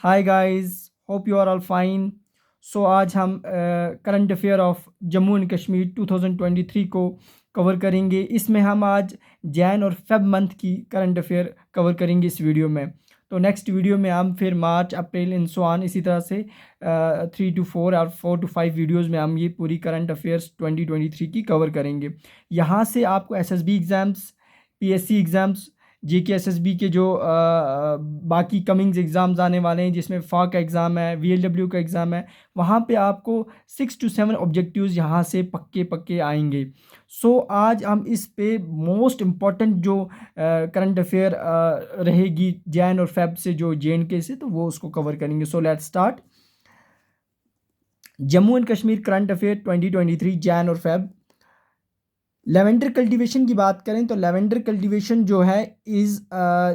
Hi guys, hope you are all fine. So आज हम current affair of Jammu and Kashmir 2023 को cover करेंगे। इसमें हम आज जैन और फेब मंथ की करंट अफेयर कवर करेंगे इस वीडियो में। तो नेक्स्ट वीडियो में हम फिर मार्च अप्रैल इन सो ऑन इसी तरह से 3 to 4 और 4 to 5 वीडियोज़ में हम ये पूरी करंट अफेयर्स 2023 की कवर करेंगे। यहाँ से आपको SSB exams, PSC exams, JKSSB के जो बाकी कमिंग्स एग्ज़ाम्स आने वाले हैं, जिसमें फ़ा का एग्ज़ाम है, वीएलडब्ल्यू का एग्ज़ाम है, वहाँ पे आपको 6 to 7 ऑब्जेक्टिव्स यहाँ से पक्के पक्के आएंगे। सो आज हम इस पे मोस्ट इम्पॉर्टेंट जो करंट अफेयर रहेगी जैन और फेब से, जो जेएंडके से, तो वो उसको कवर करेंगे। So let's start. Jammu and Kashmir current affair 2023 Jain और फेब। लेवेंडर कल्टीवेशन की बात करें तो लेवेंडर कल्टीवेशन जो है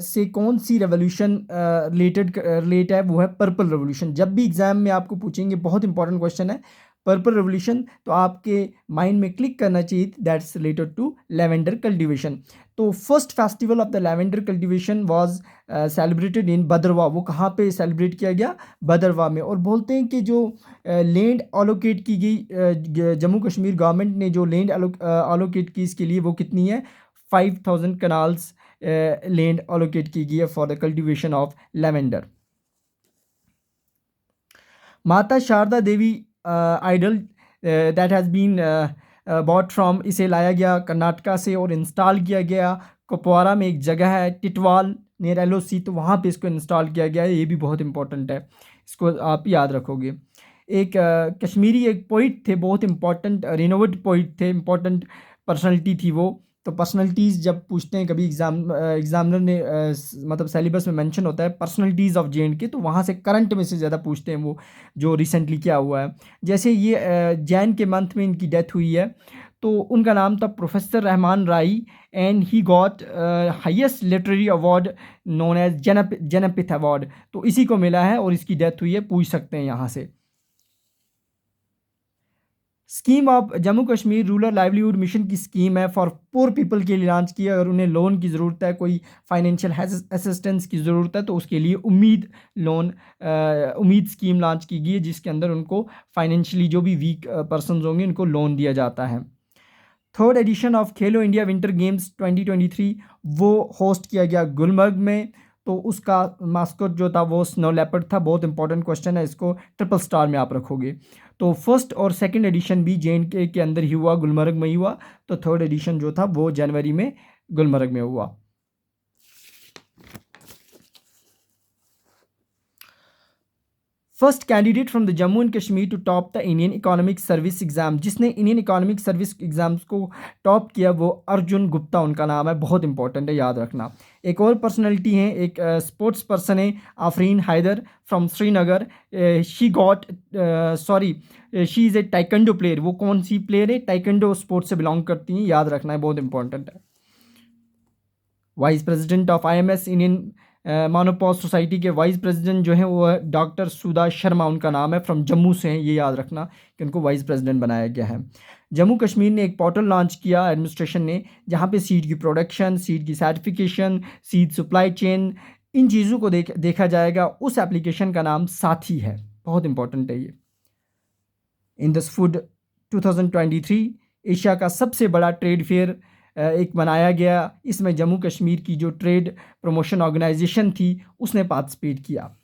से कौन सी रेवोल्यूशन रिलेट है, वो है पर्पल रेवोल्यूशन। जब भी एग्जाम में आपको पूछेंगे, बहुत इंपॉर्टेंट क्वेश्चन है पर्पल रेवोल्यूशन, तो आपके माइंड में क्लिक करना चाहिए that's related to lavender cultivation. तो first festival of the lavender cultivation was celebrated in Bhaderwah. वो कहाँ पे सेलिब्रेट किया गया? भद्रवाह में। और बोलते हैं कि जो लैंड अलोकेट की गई, जम्मू कश्मीर गवर्नमेंट ने जो लैंड अलोकेट की इसके लिए, वो कितनी है? 5000 कनाल्स लैंड अलोकेट की गई है for the cultivation of lavender. Mata Sharda Devi idol that has been bought from, इसे लाया गया कर्नाटका से और इंस्टॉल किया गया कुपवारा में। एक जगह है टिटवाल नियर एलओसी, तो वहाँ पे इसको इंस्टॉल किया गया है। ये भी बहुत इंपॉर्टेंट है, इसको आप याद रखोगे। एक कश्मीरी एक पोइट थे, बहुत इंपॉर्टेंट रिनोवेट पोइट थे, इंपॉर्टेंट पर्सनैलिटी थी वो। तो पर्सनैलिटीज़ जब पूछते हैं कभी एग्जामिनर ने मतलब सिलेबस में मेंशन होता है पर्सनैलिटीज़ ऑफ जेएंडके, तो वहाँ से करंट में से ज़्यादा पूछते हैं वो जो रिसेंटली क्या हुआ है। जैसे ये जैन के मंथ में इनकी डेथ हुई है, तो उनका नाम था professor Rehman Rahi and he got highest literary award known as Jnanpith award. तो इसी को मिला है और इसकी डेथ हुई है, पूछ सकते हैं यहाँ से। Scheme of Jammu Kashmir rural livelihood mission की स्कीम है फॉर पुअर पीपल के लिए लॉन्च किया। अगर उन्हें लोन की ज़रूरत है, कोई फाइनेंशियल असिस्टेंस की ज़रूरत है, तो उसके लिए उम्मीद स्कीम लॉन्च की गई है, जिसके अंदर उनको फाइनेंशियली जो भी वीक पर्सनस होंगे उनको लोन दिया जाता है। Third edition of Khelo India winter games 2023 वो होस्ट किया गया गुलमर्ग में। तो उसका मास्कोट जो था वो स्नो लेपर्ड था। बहुत इंपॉर्टेंट क्वेश्चन है, इसको ट्रिपल स्टार में आप रखोगे। तो फर्स्ट और सेकंड एडिशन भी जेएंडके के अंदर ही हुआ, गुलमर्ग में ही हुआ। तो थर्ड एडिशन जो था वो जनवरी में गुलमर्ग में हुआ। First candidate from the Jammu and Kashmir to top the Indian economic service exam, जिसने इंडियन इकोनॉमिक सर्विस एग्जाम्स को टॉप किया, वो अर्जुन गुप्ता उनका नाम है। बहुत इंपॉर्टेंट है, याद रखना। एक और पर्सनैलिटी है, एक स्पोर्ट्स पर्सन है, Afreen Haider from Srinagar. She is a taekwondo player. वो कौन सी प्लेयर है? टाइकेंडो स्पोर्ट्स से बिलोंग करती हैं, याद रखना है, बहुत इंपॉर्टेंट है। Vice president of IMS Indian menopause society के वाइस प्रेसिडेंट जो हैं वो है डॉक्टर सुधा शर्मा, उनका नाम है, फ्रॉम जम्मू से हैं। ये याद रखना कि उनको वाइस प्रेसिडेंट बनाया गया है। जम्मू कश्मीर ने एक पोर्टल लॉन्च किया एडमिनिस्ट्रेशन ने, जहाँ पे सीड की प्रोडक्शन, सीड की सर्टिफिकेशन, सीड सप्लाई चेन, इन चीज़ों को देखा जाएगा। उस एप्लीकेशन का नाम साथी है। बहुत इंपॉर्टेंट है ये। इंडस फूड 2023 एशिया का सबसे बड़ा ट्रेड फेयर एक बनाया गया। इसमें जम्मू कश्मीर की जो ट्रेड प्रमोशन ऑर्गेनाइजेशन थी उसने पार्टिसिपेट किया।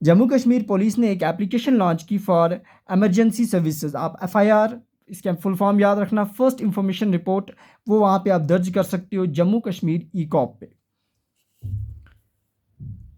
जम्मू कश्मीर पुलिस ने एक एप्लीकेशन लॉन्च की फॉर एमरजेंसी सर्विसेज। आप एफआईआर, इसका फुल फॉर्म याद रखना, फर्स्ट इंफॉर्मेशन रिपोर्ट, वो वहाँ पे आप दर्ज कर सकते हो जम्मू कश्मीर ई-कॉप पे।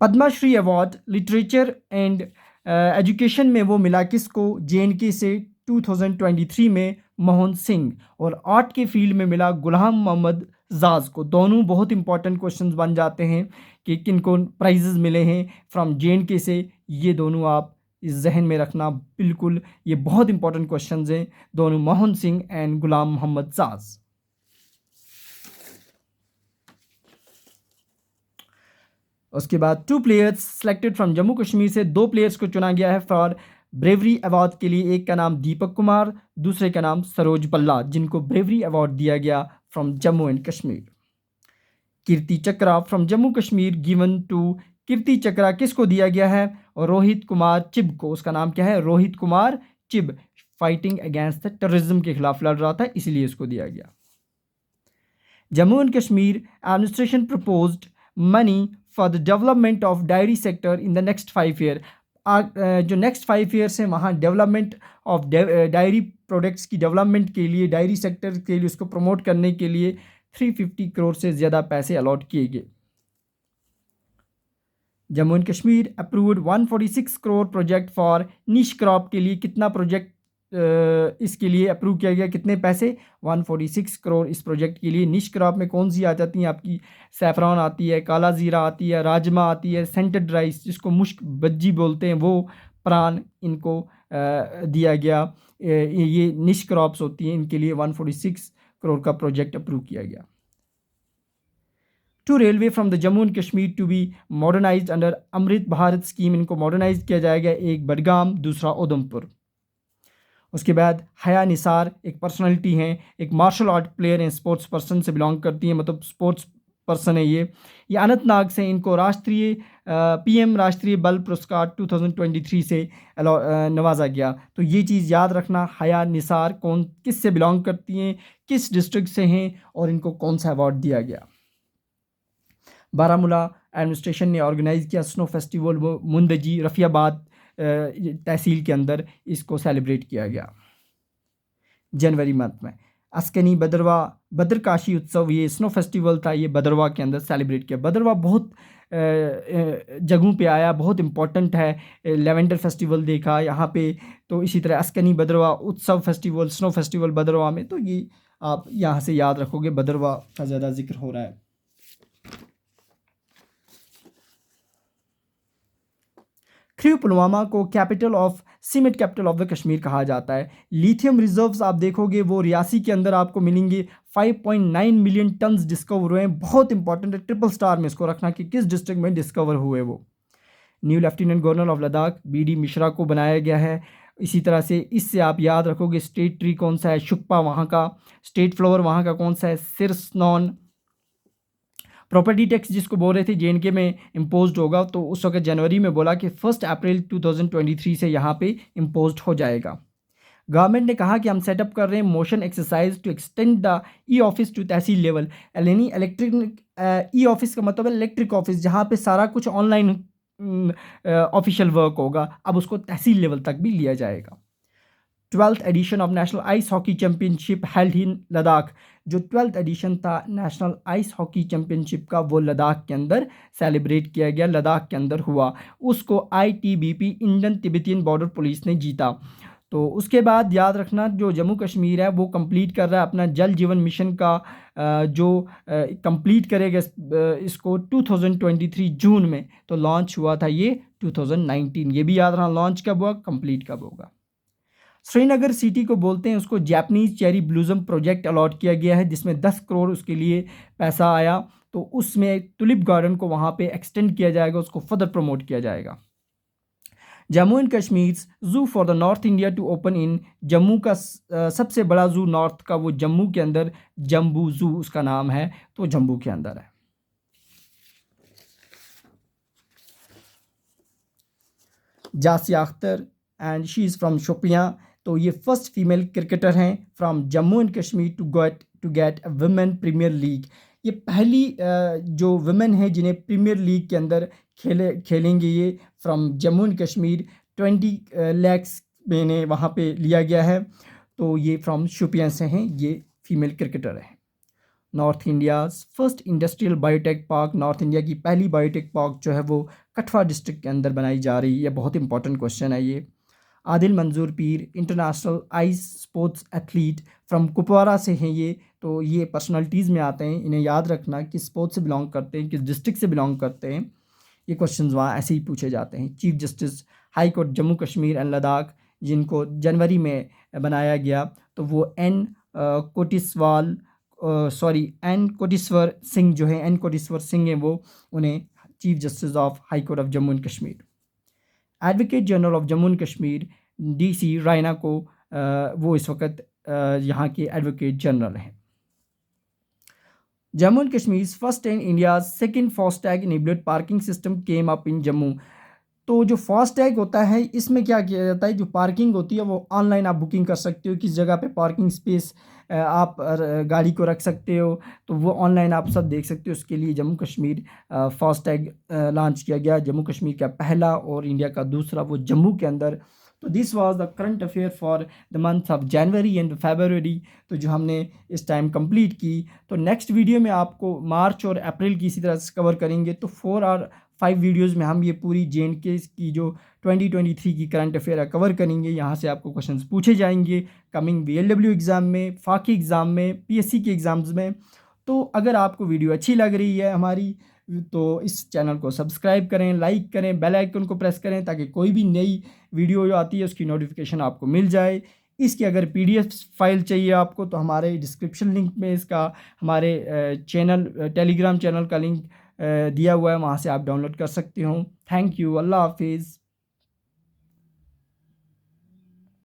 Padma Shri award literature and education में वो मिला किसको? जेएंडके से 2023 में मोहन सिंह। और आर्ट के फील्ड में मिला गुलाम मोहम्मद जाज को। दोनों बहुत इंपॉर्टेंट क्वेश्चंस बन जाते हैं कि किन को प्राइजेस मिले हैं फ्रॉम जेएंडके से। ये दोनों आप इस जहन में रखना बिल्कुल, ये बहुत इंपॉर्टेंट क्वेश्चंस हैं, दोनों मोहन सिंह एंड गुलाम मोहम्मद जाज। उसके बाद 2 players selected from Jammu Kashmir से 2 प्लेयर्स को चुना गया है फॉर ब्रेवरी अवार्ड के लिए। एक का नाम दीपक कुमार, दूसरे का नाम सरोज पल्ला, जिनको ब्रेवरी अवार्ड दिया गया from Jammu and Kashmir. Kirti Chakra from Jammu Kashmir given to Kirti Chakra किसको दिया गया है? और रोहित कुमार चिब को। उसका नाम क्या है? Rohit Kumar Chib. Fighting against the terrorism के खिलाफ लड़ रहा था, इसलिए इसको दिया गया। Jammu and Kashmir administration proposed money for the development of diary sector in the next 5 year. जो नेक्स्ट 5 ईयर्स हैं वहाँ डेवलपमेंट ऑफ डायरी प्रोडक्ट्स की डेवलपमेंट के लिए, डायरी सेक्टर के लिए, उसको प्रमोट करने के लिए 350 करोड़ से ज़्यादा पैसे अलॉट किए गए। Jammu and Kashmir approved 146 crore project for निश क्रॉप के लिए। कितना प्रोजेक्ट इसके लिए अप्रूव किया गया? कितने पैसे? 146 करोड़ इस प्रोजेक्ट के लिए। निश क्रॉप में कौन सी आ जाती हैं आपकी? सैफरॉन आती है, काला ज़ीरा आती है, राजमा आती है, सेंटेड राइस जिसको मुश्क बज्जी बोलते हैं वो, प्रान, इनको दिया गया। ये निश क्रॉप्स होती हैं, इनके लिए 146 करोड़ का प्रोजेक्ट अप्रूव किया गया। Two railway from the Jammu and Kashmir to be modernized under Amrit Bharat scheme. इनको मॉडर्नाइज किया जाएगा, एक बडगाम, दूसरा उधमपुर। उसके बाद हया निसार एक पर्सनालिटी हैं, एक मार्शल आर्ट प्लेयर हैं, स्पोर्ट्स पर्सन से बिलोंग करती हैं, मतलब स्पोर्ट्स पर्सन है ये अनंतनाग से। इनको राष्ट्रीय पीएम राष्ट्रीय बल पुरस्कार 2023 से नवाजा गया। तो ये चीज़ याद रखना, हया निसार कौन, किस से बिलोंग करती हैं, किस डिस्ट्रिक्ट से हैं और इनको कौन सा अवार्ड दिया गया। बारामूला एडमिनिस्ट्रेशन ने ऑर्गेनाइज़ किया स्नो फेस्टिवल, वो मुंदजी रफ़ियाबाद तहसील के अंदर इसको सेलिब्रेट किया गया जनवरी मंथ में। अस्कनी बदरवा बद्रकाशी उत्सव, ये स्नो फेस्टिवल था, ये बदरवा के अंदर सेलिब्रेट किया। बदरवा बहुत जगहों पे आया, बहुत इम्पोर्टेंट है। लेवेंडर फेस्टिवल देखा यहाँ पे, तो इसी तरह अस्कनी बदरवा उत्सव फेस्टिवल, स्नो फेस्टिवल बदरवा में, तो ये आप यहाँ से याद रखोगे, बदरवा का ज़्यादा जिक्र हो रहा है। खरीव पुलवामा को capital of cement capital of the Kashmir कहा जाता है। लिथियम रिजर्व्स आप देखोगे वो रियासी के अंदर आपको मिलेंगे। 5.9 मिलियन टन्स डिस्कवर हुए हैं। बहुत इंपॉर्टेंट है, ट्रिपल स्टार में इसको रखना कि किस डिस्ट्रिक्ट में डिस्कवर हुए वो। New lieutenant governor of Ladakh BD Mishra को बनाया गया है। इसी तरह से इससे आप याद रखोगे स्टेट ट्री कौन सा है? शुक्पा वहाँ का। स्टेट फ्लावर वहाँ का कौन सा है? सिरस्नॉन। प्रॉपर्टी टैक्स जिसको बोल रहे थे JNK में इम्पोज्ड होगा, तो उस वक्त जनवरी में बोला कि 1 अप्रैल 2023 से यहाँ पे इम्पोज्ड हो जाएगा। गवर्नमेंट ने कहा कि हम सेटअप कर रहे हैं motion exercise to extend the e office to tehsil level. यानी इलेक्ट्रिक E-ऑफिस का मतलब है इलेक्ट्रिक ऑफिस, जहाँ पे सारा कुछ ऑनलाइन ऑफिशियल वर्क होगा, अब उसको तहसील लेवल तक भी लिया जाएगा। 12th edition of national ice hockey championship held in Ladakh. जो 12th एडिशन था नेशनल आइस हॉकी चैम्पियनशिप का, वो लद्दाख के अंदर सेलिब्रेट किया गया, लद्दाख के अंदर हुआ। उसको ITBP Indian Tibetan border police ने जीता। तो उसके बाद याद रखना, जो जम्मू कश्मीर है वो कंप्लीट कर रहा है अपना जल जीवन मिशन का, जो कंप्लीट करेगा इसको 2023 जून में। तो लॉन्च हुआ था ये 2019। ये भी याद रखना, लॉन्च कब हुआ, कंप्लीट कब होगा। श्रीनगर सिटी को बोलते हैं, उसको जैपनीज़ चेरी ब्लूजम प्रोजेक्ट अलॉट किया गया है, जिसमें 10 करोड़ उसके लिए पैसा आया। तो उसमें टुलिप गार्डन को वहाँ पे एक्सटेंड किया जाएगा, उसको फर्दर प्रमोट किया जाएगा। Jammu and Kashmir zoo for the north India to open in. Jammu का सबसे बड़ा जू नॉर्थ का, वो जम्मू के अंदर जम्बू जू उसका नाम है, तो जम्मू के अंदर है। Jasia Akhtar and she is from Shopian. तो ये फर्स्ट फीमेल क्रिकेटर हैं from Jammu and Kashmir to get a women premier league. ये पहली जो वुमेन है जिन्हें प्रीमियर लीग के अंदर खेलेंगे, ये फ्रॉम जम्मू एंड कश्मीर 20 लैक्स मैंने वहाँ पे लिया गया है। तो ये फ्रॉम शोपियाँ से हैं, ये फीमेल क्रिकेटर हैं। North India's first industrial biotech park. North India की पहली बायोटेक पार्क जो है वो कठवा डिस्ट्रिक्ट के अंदर बनाई जा रही है। बहुत इंपॉर्टेंट क्वेश्चन है ये। आदिल मंजूर पीर international ice sports athlete from Kupwara से हैं ये। तो ये पर्सनालिटीज़ में आते हैं, इन्हें याद रखना किस स्पोर्ट्स से बिलोंग करते हैं, किस डिस्ट्रिक्ट से बिलोंग करते हैं। ये क्वेश्चंस वहाँ ऐसे ही पूछे जाते हैं। Chief justice high court Jammu Kashmir and Ladakh, जिनको जनवरी में बनाया गया, तो वो एन कोटेश्वर सिंह जो है, एन कोटेश्वर सिंह हैं, वो उन्हें chief justice of high court of Jammu and Kashmir. Advocate general of Jammu and Kashmir DC Raina को वो इस वक्त यहाँ के एडवोकेट जनरल हैं। Jammu and Kashmir first and India second FASTag enabled parking system came up in Jammu. तो जो फास्टैग होता है इसमें क्या किया जाता है, जो पार्किंग होती है वो ऑनलाइन आप बुकिंग कर सकते हो, किस जगह पे पार्किंग स्पेस आप गाड़ी को रख सकते हो, तो वो ऑनलाइन आप सब देख सकते हो। उसके लिए जम्मू कश्मीर फास्टैग लॉन्च किया गया, जम्मू कश्मीर का पहला और इंडिया का दूसरा, वो जम्मू के अंदर। तो this was the current affair for the month of January and February, तो जो हमने इस टाइम कंप्लीट की। तो नेक्स्ट वीडियो में आपको मार्च और अप्रैल की इसी तरह से कवर करेंगे। तो 4 और 5 वीडियोज़ में हम ये पूरी JNK की जो 2023 की करंट अफेयर है कवर करेंगे। यहाँ से आपको क्वेश्चंस पूछे जाएंगे कमिंग VLW एग्ज़ाम में, फाकी एग्ज़ाम में, PSC के एग्ज़ाम्स में। तो अगर आपको वीडियो अच्छी लग रही है हमारी, तो इस चैनल को सब्सक्राइब करें, लाइक करें, बेल आइकन को प्रेस करें, ताकि कोई भी नई वीडियो जो आती है उसकी नोटिफिकेशन आपको मिल जाए। इसकी अगर PDF फाइल चाहिए आपको, तो हमारे डिस्क्रिप्शन लिंक में इसका हमारे चैनल टेलीग्राम चैनल का लिंक दिया हुआ है, वहाँ से आप डाउनलोड कर सकते हो। थैंक यू, अल्लाह हाफिज़।